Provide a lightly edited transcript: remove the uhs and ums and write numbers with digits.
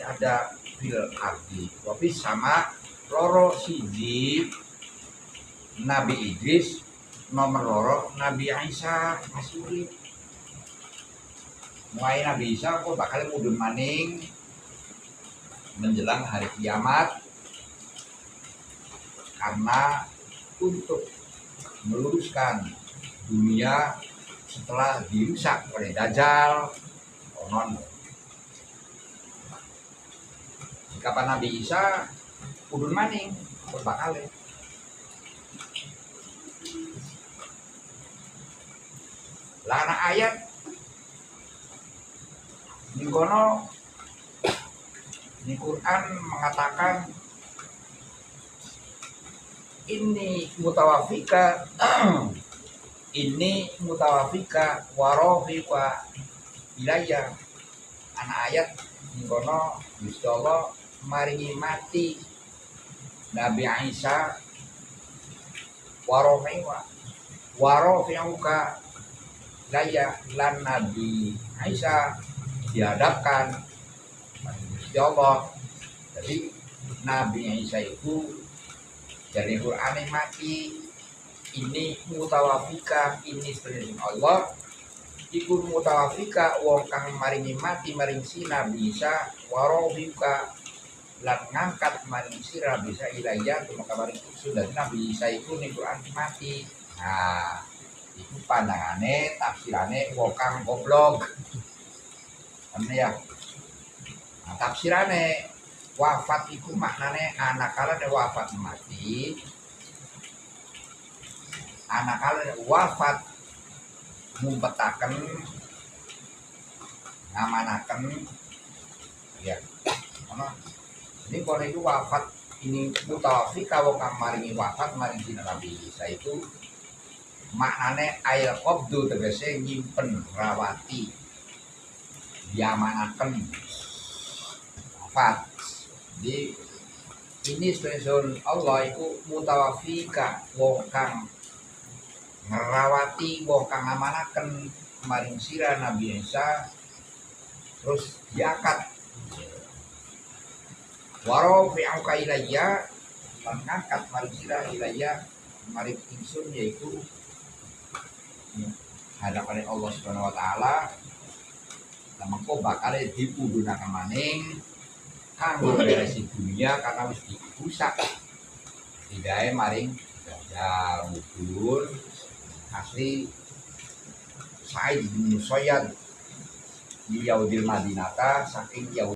ada fil ardi. Tapi sama loro siji Nabi Idris, nomor loro Nabi Isa masih urip. Mulai Nabi Isa kok bakal mudun maning menjelang hari kiamat, karena untuk meluruskan dunia setelah dirusak oleh Dajjal. Konon kapan Nabi Isa udun maning bakal lana ayat di kono di Quran mengatakan ini mutawafika warofika ilayya. Anak ayat di kono Gusti Allah maringi mati Nabi Isa warofika ilayya, lan Nabi Isa dihadapkan Gusti Allah. Jadi Nabi Isa itu dari Quran mati ini mutawafika, ini sebenarnya Allah iku mutawafika wong kang maringi mati maring si Nabi Isa warofika lan ngangkat maring si Nabi Isa ilayya maka maring sudah Nabi Isa itu ning Quran mati. Nah itu pandangane tafsirane wong kang goblok ya. Nah, tafsirane wafat itu maknane anak kala wafat mati, anak kala wafat mumpetaken ngamanaken ya. Jadi kalau itu wafat ini mutawafika wong kang maringi wafat maring dina Nabi Isa itu maknane ail qabdu tegese nyimpen rawati diamanaken wafat. Jadi ini spesial Allah itu mutawafika wong kang ngerawati wong kang ngamanaken maring sira Nabi Isa terus diangkat warofi'uka ilayya mengangkat maring sira ilayya maring ingsun yaitu hadapan Allah Subhanahu wa taala. Mengko bakal dipudunaken maning kanggo beresi dunia karena wis dirusak hidae maring Dajjal mudun asli Sa'id bin Musayyad di Yaudil Madinata saking Yahudi